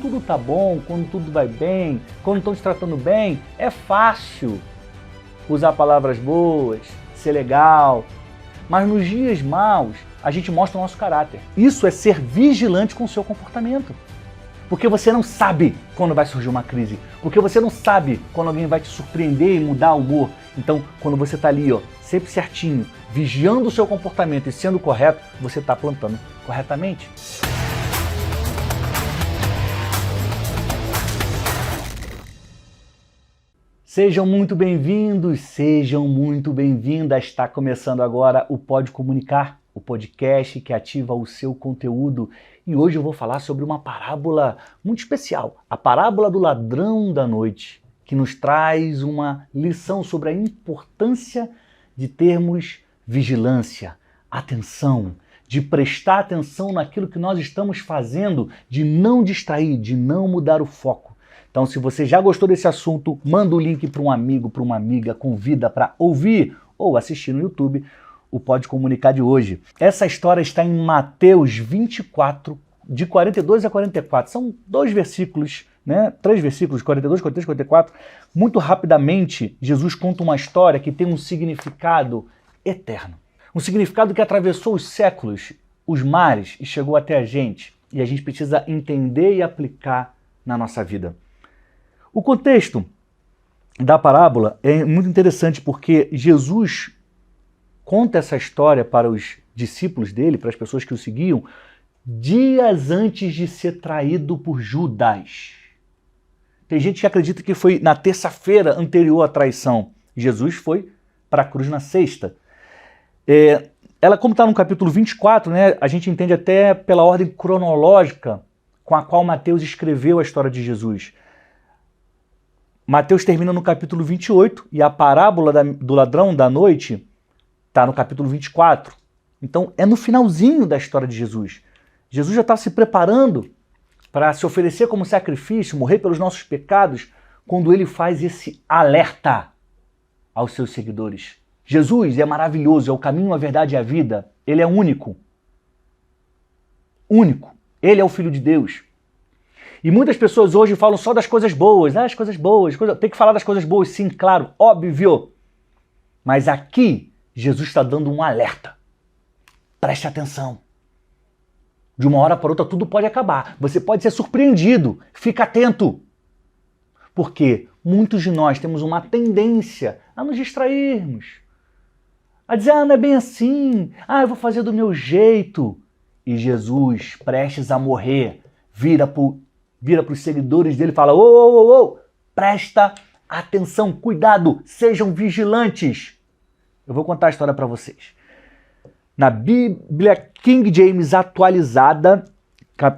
tudo tá bom, quando tudo vai bem, quando estão te tratando bem, é fácil usar palavras boas, ser legal. Mas nos dias maus, a gente mostra o nosso caráter. Isso é ser vigilante com o seu comportamento. Porque você não sabe quando vai surgir uma crise. Porque você não sabe quando alguém vai te surpreender e mudar o humor. Então, quando você está ali, sempre certinho, vigiando o seu comportamento e sendo correto, você está plantando corretamente. Sejam muito bem-vindos, sejam muito bem-vindas. Está começando agora o Pode Comunicar, o podcast que ativa o seu conteúdo. E hoje eu vou falar sobre uma parábola muito especial, a parábola do ladrão da noite, que nos traz uma lição sobre a importância de termos vigilância, atenção, de prestar atenção naquilo que nós estamos fazendo, de não distrair, de não mudar o foco. Então, se você já gostou desse assunto, manda o link para um amigo, para uma amiga, convida para ouvir ou assistir no YouTube o Pode Comunicar de hoje. Essa história está em Mateus 24, de 42 a 44. São 2 versículos, 3 versículos, 42, 43, 44. Muito rapidamente, Jesus conta uma história que tem um significado eterno. Um significado que atravessou os séculos, os mares e chegou até a gente. E a gente precisa entender e aplicar na nossa vida. O contexto da parábola é muito interessante porque Jesus conta essa história para os discípulos dele, para as pessoas que o seguiam, dias antes de ser traído por Judas. Tem gente que acredita que foi na terça-feira anterior à traição. Jesus foi para a cruz na sexta. Ela, como está no capítulo 24, a gente entende até pela ordem cronológica com a qual Mateus escreveu a história de Jesus. Mateus termina no capítulo 28 e a parábola do ladrão da noite está no capítulo 24. Então é no finalzinho da história de Jesus. Jesus já está se preparando para se oferecer como sacrifício, morrer pelos nossos pecados, quando ele faz esse alerta aos seus seguidores. Jesus é maravilhoso, é o caminho, a verdade e a vida. Ele é único. Único. Ele é o Filho de Deus. E muitas pessoas hoje falam só das coisas boas, as coisas boas, tem que falar das coisas boas, sim, claro, óbvio. Mas aqui, Jesus está dando um alerta. Preste atenção. De uma hora para outra, tudo pode acabar. Você pode ser surpreendido. Fica atento. Porque muitos de nós temos uma tendência a nos distrairmos. A dizer, não é bem assim. Eu vou fazer do meu jeito. E Jesus, prestes a morrer, vira para os seguidores dele e fala, presta atenção, cuidado, sejam vigilantes. Eu vou contar a história para vocês. Na Bíblia King James atualizada,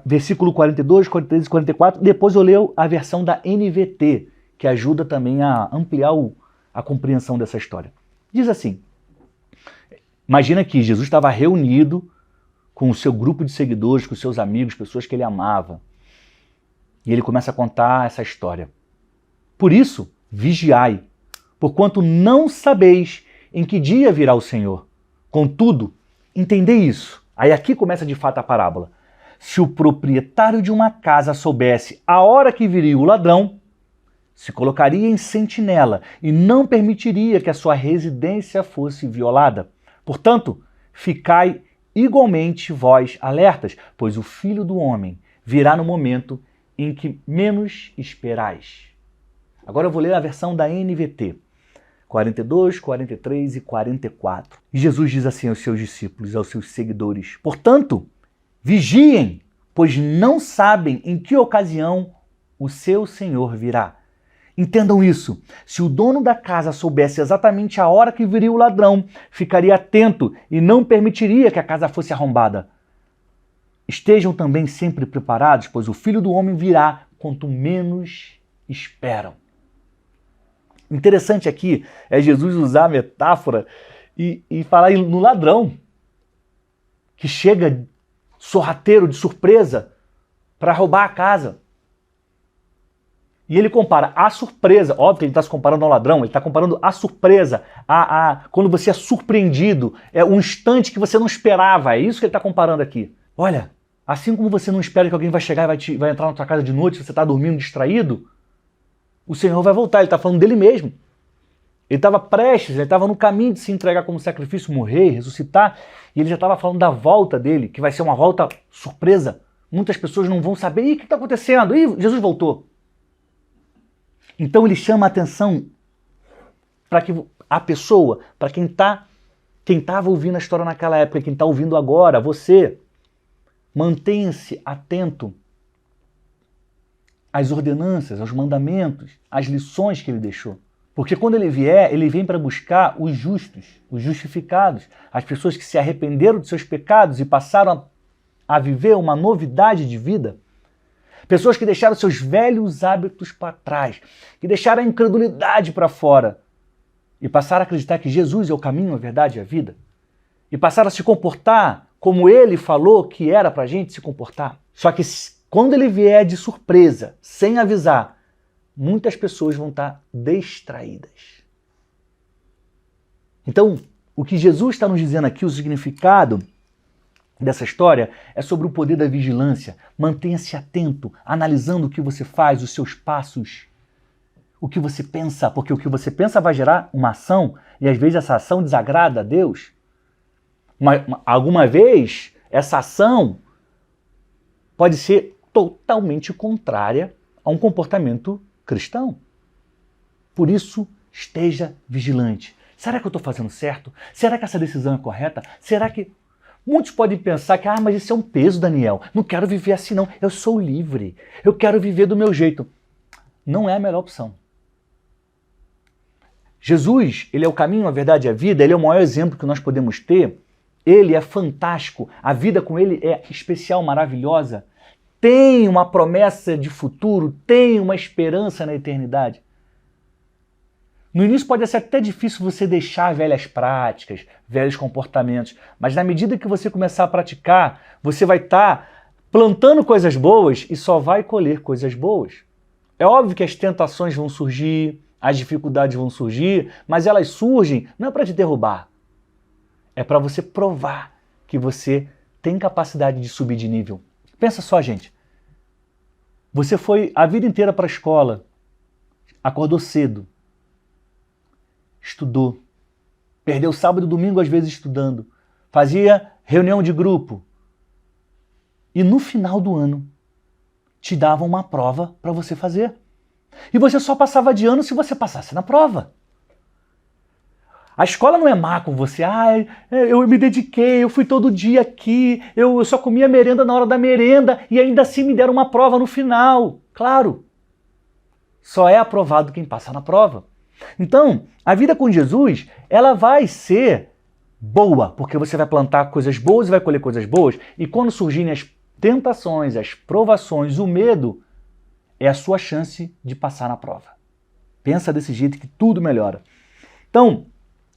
versículo 42, 43 e 44, depois eu leio a versão da NVT, que ajuda também a ampliar a compreensão dessa história. Diz assim, imagina que Jesus estava reunido com o seu grupo de seguidores, com os seus amigos, pessoas que ele amava. E ele começa a contar essa história. Por isso, vigiai, porquanto não sabeis em que dia virá o Senhor. Contudo, entendei isso. Aí aqui começa de fato a parábola. Se o proprietário de uma casa soubesse a hora que viria o ladrão, se colocaria em sentinela e não permitiria que a sua residência fosse violada. Portanto, ficai igualmente vós alertas, pois o Filho do Homem virá no momento em que menos esperais. Agora eu vou ler a versão da NVT, 42, 43 e 44. E Jesus diz assim aos seus discípulos, aos seus seguidores, portanto, vigiem, pois não sabem em que ocasião o seu Senhor virá. Entendam isso, se o dono da casa soubesse exatamente a hora que viria o ladrão, ficaria atento e não permitiria que a casa fosse arrombada. Estejam também sempre preparados, pois o Filho do Homem virá quanto menos esperam. Interessante aqui é Jesus usar a metáfora e falar no ladrão, que chega sorrateiro, de surpresa, para roubar a casa. E ele compara a surpresa, óbvio que ele está se comparando ao ladrão, ele está comparando a surpresa, quando você é surpreendido, é um instante que você não esperava, é isso que ele está comparando aqui. Olha, Assim como você não espera que alguém vai chegar e vai entrar na tua casa de noite, você está dormindo distraído, o Senhor vai voltar, ele está falando dele mesmo. Ele estava prestes, ele estava no caminho de se entregar como sacrifício, morrer, ressuscitar, e ele já estava falando da volta dele, que vai ser uma volta surpresa. Muitas pessoas não vão saber, o que está acontecendo? Ih, Jesus voltou. Então ele chama a atenção para que a pessoa, para quem estava ouvindo a história naquela época, quem está ouvindo agora, você, mantenha-se atento às ordenanças, aos mandamentos, às lições que ele deixou. Porque quando ele vier, ele vem para buscar os justos, os justificados, as pessoas que se arrependeram de seus pecados e passaram a viver uma novidade de vida. Pessoas que deixaram seus velhos hábitos para trás, que deixaram a incredulidade para fora e passaram a acreditar que Jesus é o caminho, a verdade e a vida. E passaram a se comportar como ele falou que era para a gente se comportar. Só que quando ele vier de surpresa, sem avisar, muitas pessoas vão estar distraídas. Então, o que Jesus está nos dizendo aqui, o significado dessa história, é sobre o poder da vigilância. Mantenha-se atento, analisando o que você faz, os seus passos, o que você pensa, porque o que você pensa vai gerar uma ação, e às vezes essa ação desagrada a Deus. Alguma vez, essa ação pode ser totalmente contrária a um comportamento cristão. Por isso, esteja vigilante. Será que eu estou fazendo certo? Será que essa decisão é correta? Será que... Muitos podem pensar que, mas isso é um peso, Daniel. Não quero viver assim, não. Eu sou livre. Eu quero viver do meu jeito. Não é a melhor opção. Jesus, ele é o caminho, a verdade e a vida. Ele é o maior exemplo que nós podemos ter. Ele é fantástico. A vida com ele é especial, maravilhosa. Tem uma promessa de futuro, tem uma esperança na eternidade. No início pode ser até difícil você deixar velhas práticas, velhos comportamentos, mas na medida que você começar a praticar, você vai estar plantando coisas boas e só vai colher coisas boas. É óbvio que as tentações vão surgir, as dificuldades vão surgir, mas elas surgem não é para te derrubar, é para você provar que você tem capacidade de subir de nível. Pensa só, gente. Você foi a vida inteira para a escola, acordou cedo, estudou, perdeu sábado e domingo às vezes estudando, fazia reunião de grupo e no final do ano te davam uma prova para você fazer. E você só passava de ano se você passasse na prova. A escola não é má com você. Eu me dediquei, eu fui todo dia aqui, eu só comia merenda na hora da merenda e ainda assim me deram uma prova no final. Claro, só é aprovado quem passa na prova. Então, a vida com Jesus, ela vai ser boa, porque você vai plantar coisas boas e vai colher coisas boas. E quando surgirem as tentações, as provações, o medo, é a sua chance de passar na prova. Pensa desse jeito que tudo melhora. Então,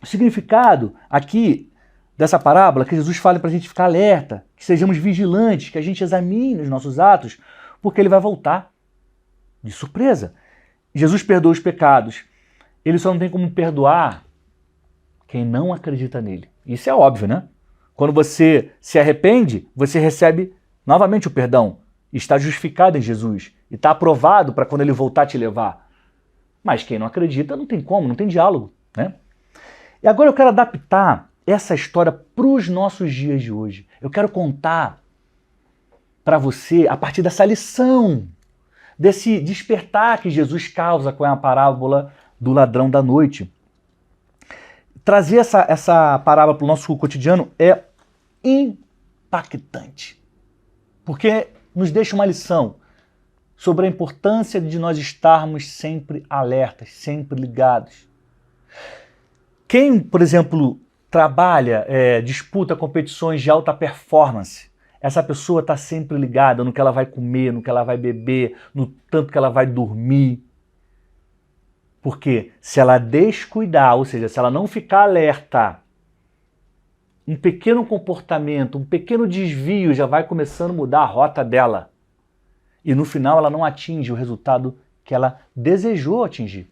o significado aqui dessa parábola é que Jesus fala para a gente ficar alerta, que sejamos vigilantes, que a gente examine os nossos atos, porque ele vai voltar de surpresa. Jesus perdoa os pecados. Ele só não tem como perdoar quem não acredita nele. Isso é óbvio, né? Quando você se arrepende, você recebe novamente o perdão. Está justificado em Jesus. E está aprovado para quando ele voltar a te levar. Mas quem não acredita não tem como, não tem diálogo, né? E agora eu quero adaptar essa história para os nossos dias de hoje. Eu quero contar para você, a partir dessa lição, desse despertar que Jesus causa com a parábola do ladrão da noite. Trazer essa parábola para o nosso cotidiano é impactante, porque nos deixa uma lição sobre a importância de nós estarmos sempre alertas, sempre ligados. Quem, por exemplo, trabalha, disputa competições de alta performance, essa pessoa está sempre ligada no que ela vai comer, no que ela vai beber, no tanto que ela vai dormir. Porque se ela descuidar, ou seja, se ela não ficar alerta, um pequeno comportamento, um pequeno desvio já vai começando a mudar a rota dela. E no final ela não atinge o resultado que ela desejou atingir.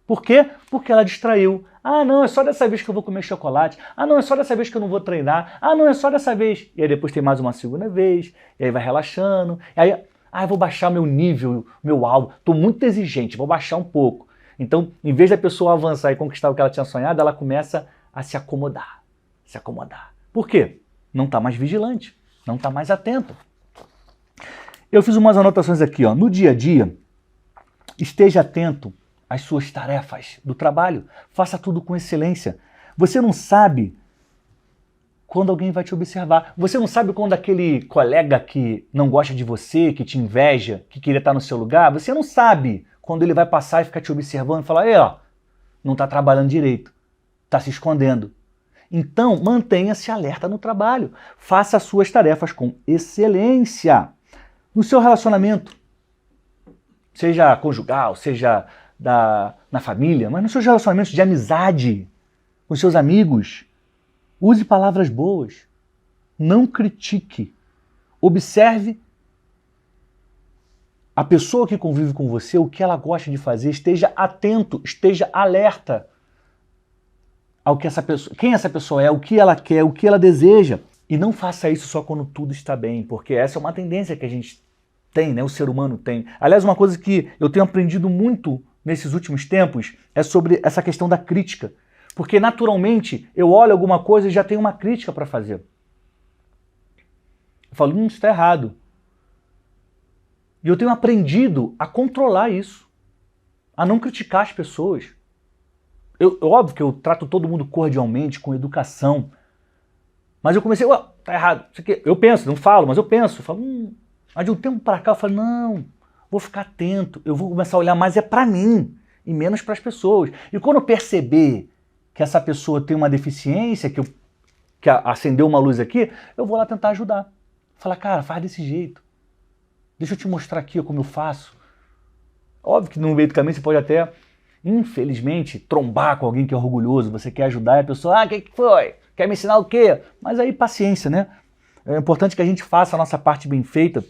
Por quê? Porque ela distraiu. Ah, não, é só dessa vez que eu vou comer chocolate. Ah, não, é só dessa vez que eu não vou treinar. Ah, não, é só dessa vez. E aí depois tem mais uma segunda vez, e aí vai relaxando. E aí, eu vou baixar meu nível, meu alvo. Estou muito exigente, vou baixar um pouco. Então, em vez da pessoa avançar e conquistar o que ela tinha sonhado, ela começa a se acomodar. Se acomodar. Por quê? Não está mais vigilante, não está mais atento. Eu fiz umas anotações aqui, ó. No dia a dia, esteja atento às suas tarefas do trabalho. Faça tudo com excelência. Você não sabe quando alguém vai te observar. Você não sabe quando aquele colega que não gosta de você, que te inveja, que queria estar no seu lugar, você não sabe quando ele vai passar e ficar te observando e falar, ó, não está trabalhando direito, está se escondendo. Então, mantenha-se alerta no trabalho. Faça as suas tarefas com excelência. No seu relacionamento, seja conjugal, seja na família, mas nos seus relacionamentos de amizade, com seus amigos, use palavras boas. Não critique. Observe a pessoa que convive com você, o que ela gosta de fazer. Esteja atento, esteja alerta ao que quem essa pessoa é, o que ela quer, o que ela deseja. E não faça isso só quando tudo está bem, porque essa é uma tendência que a gente tem, né? O ser humano tem. Aliás, uma coisa que eu tenho aprendido muito nesses últimos tempos é sobre essa questão da crítica. Porque naturalmente eu olho alguma coisa e já tenho uma crítica para fazer. Eu falo, isso está errado. E eu tenho aprendido a controlar isso, a não criticar as pessoas. Óbvio que eu trato todo mundo cordialmente, com educação. Mas eu comecei, tá errado. Isso aqui. Eu penso, não falo, mas eu penso. Eu falo, Mas de um tempo para cá eu falo, não, vou ficar atento. Eu vou começar a olhar mais para mim e menos para as pessoas. E quando eu perceber que essa pessoa tem uma deficiência, que acendeu uma luz aqui, eu vou lá tentar ajudar. Falar, cara, faz desse jeito. Deixa eu te mostrar aqui como eu faço. Óbvio que no meio do caminho você pode até, infelizmente, trombar com alguém que é orgulhoso, você quer ajudar e a pessoa, o que foi? Quer me ensinar o quê? Mas aí paciência, né? É importante que a gente faça a nossa parte bem feita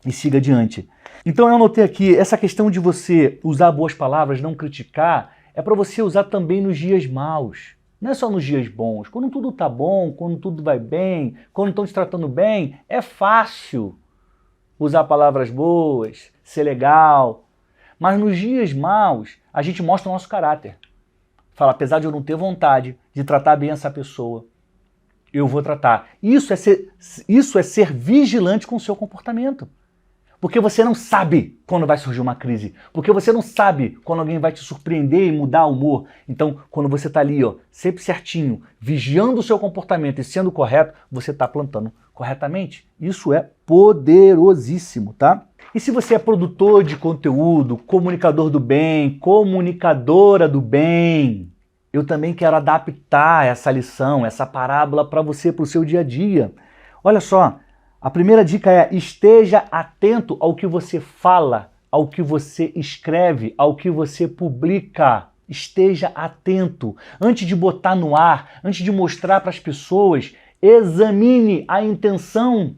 e siga adiante. Então eu anotei aqui, essa questão de você usar boas palavras, não criticar, é para você usar também nos dias maus. Não é só nos dias bons. Quando tudo tá bom, quando tudo vai bem, quando estão te tratando bem, é fácil usar palavras boas, ser legal. Mas nos dias maus, a gente mostra o nosso caráter. Fala, apesar de eu não ter vontade de tratar bem essa pessoa, eu vou tratar. Isso é ser vigilante com o seu comportamento. Porque você não sabe quando vai surgir uma crise. Porque você não sabe quando alguém vai te surpreender e mudar o humor. Então, quando você está ali, sempre certinho, vigiando o seu comportamento e sendo correto, você está plantando corretamente. Isso é poderosíssimo, tá? E se você é produtor de conteúdo, comunicador do bem, comunicadora do bem, eu também quero adaptar essa lição, essa parábola para você, para o seu dia a dia. Olha só, a primeira dica é: esteja atento ao que você fala, ao que você escreve, ao que você publica. Esteja atento. Antes de botar no ar, antes de mostrar para as pessoas, examine a intenção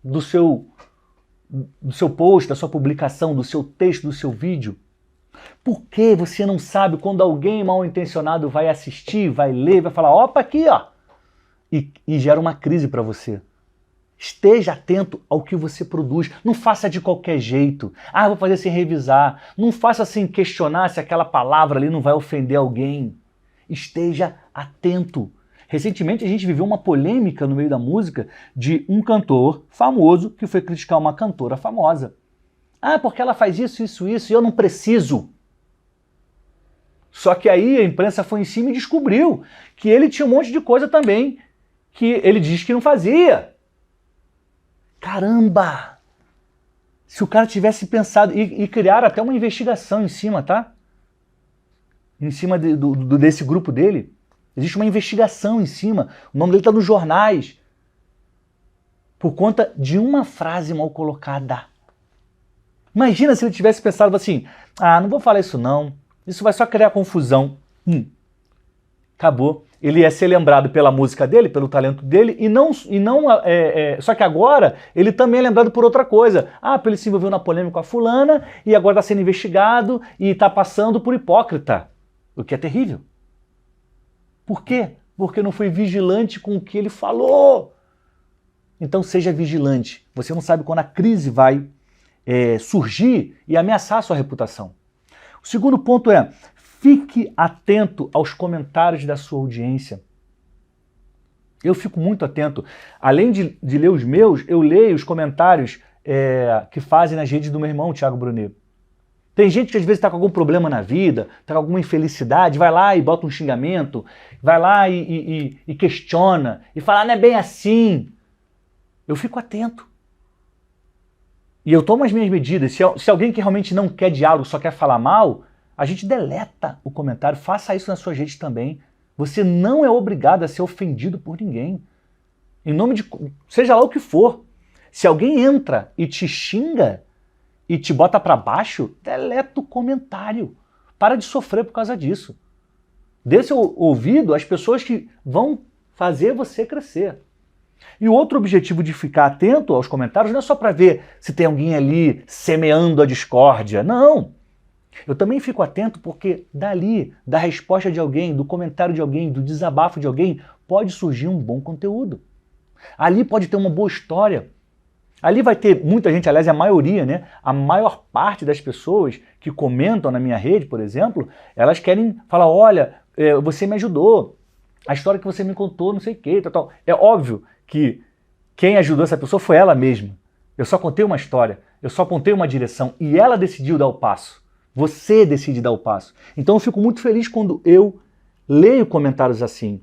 do seu post, da sua publicação, do seu texto, do seu vídeo. Por que você não sabe quando alguém mal intencionado vai assistir, vai ler, vai falar, opa, aqui, e gera uma crise para você? Esteja atento ao que você produz. Não faça de qualquer jeito. Vou fazer sem revisar. Não faça sem questionar se aquela palavra ali não vai ofender alguém. Esteja atento. Recentemente a gente viveu uma polêmica no meio da música de um cantor famoso que foi criticar uma cantora famosa. Porque ela faz isso, isso, isso, e eu não preciso. Só que aí a imprensa foi em cima e descobriu que ele tinha um monte de coisa também que ele diz que não fazia. Caramba! Se o cara tivesse pensado, e criaram até uma investigação em cima, tá? Em cima desse grupo dele. Existe uma investigação em cima. O nome dele está nos jornais. Por conta de uma frase mal colocada. Imagina se ele tivesse pensado assim, não vou falar isso não. Isso vai só criar confusão. Acabou. Ele ia ser lembrado pela música dele, pelo talento dele, só que agora ele também é lembrado por outra coisa. Ah, ele se envolveu na polêmica com a fulana e agora está sendo investigado e está passando por hipócrita, o que é terrível. Por quê? Porque não foi vigilante com o que ele falou. Então seja vigilante. Você não sabe quando a crise vai surgir e ameaçar a sua reputação. O segundo ponto é: fique atento aos comentários da sua audiência. Eu fico muito atento. Além de ler os meus, eu leio os comentários que fazem nas redes do meu irmão, Thiago Brunet. Tem gente que às vezes está com algum problema na vida, está com alguma infelicidade, vai lá e bota um xingamento, vai lá e questiona, e fala, não é bem assim. Eu fico atento. E eu tomo as minhas medidas. Se alguém que realmente não quer diálogo, só quer falar mal, a gente deleta o comentário. Faça isso nas suas redes também. Você não é obrigado a ser ofendido por ninguém. Em nome de... seja lá o que for. Se alguém entra e te xinga e te bota para baixo, deleta o comentário. Para de sofrer por causa disso. Dê seu ouvido às pessoas que vão fazer você crescer. E o outro objetivo de ficar atento aos comentários não é só para ver se tem alguém ali semeando a discórdia. Não! Eu também fico atento porque dali, da resposta de alguém, do comentário de alguém, do desabafo de alguém, pode surgir um bom conteúdo. Ali pode ter uma boa história. Ali vai ter muita gente, aliás, a maioria, né? A maior parte das pessoas que comentam na minha rede, por exemplo, elas querem falar, olha, você me ajudou, a história que você me contou, não sei o quê, tal. É óbvio que quem ajudou essa pessoa foi ela mesma. Eu só contei uma história, eu só apontei uma direção e ela decidiu dar o passo. Você decide dar o passo. Então eu fico muito feliz quando eu leio comentários assim.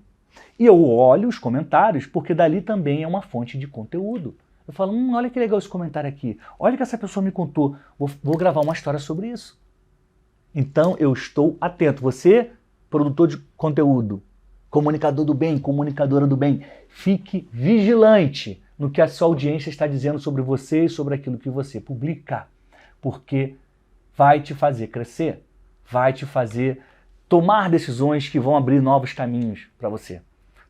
E eu olho os comentários porque dali também é uma fonte de conteúdo. Eu falo, olha que legal esse comentário aqui. Olha o que essa pessoa me contou. Vou gravar uma história sobre isso. Então eu estou atento. Você, produtor de conteúdo, comunicador do bem, comunicadora do bem, fique vigilante no que a sua audiência está dizendo sobre você e sobre aquilo que você publica. Porque vai te fazer crescer, vai te fazer tomar decisões que vão abrir novos caminhos para você.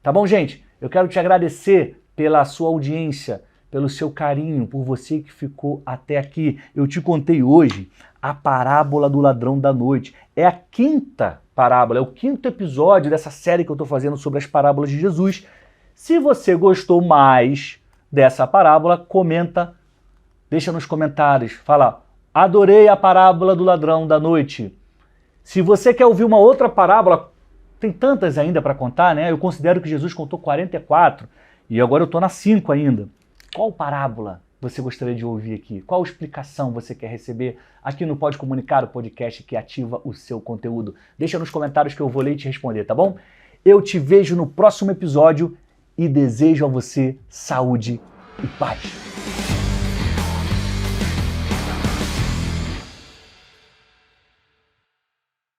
Tá bom, gente? Eu quero te agradecer pela sua audiência, pelo seu carinho, por você que ficou até aqui. Eu te contei hoje a parábola do ladrão da noite. É a quinta parábola, é o quinto episódio dessa série que eu estou fazendo sobre as parábolas de Jesus. Se você gostou mais dessa parábola, comenta, deixa nos comentários, fala, adorei a parábola do ladrão da noite. Se você quer ouvir uma outra parábola, tem tantas ainda para contar, né? Eu considero que Jesus contou 44 e agora eu estou na 5 ainda. Qual parábola você gostaria de ouvir aqui? Qual explicação você quer receber aqui no Pode Comunicar, o podcast que ativa o seu conteúdo? Deixa nos comentários que eu vou ler e te responder, tá bom? Eu te vejo no próximo episódio e desejo a você saúde e paz.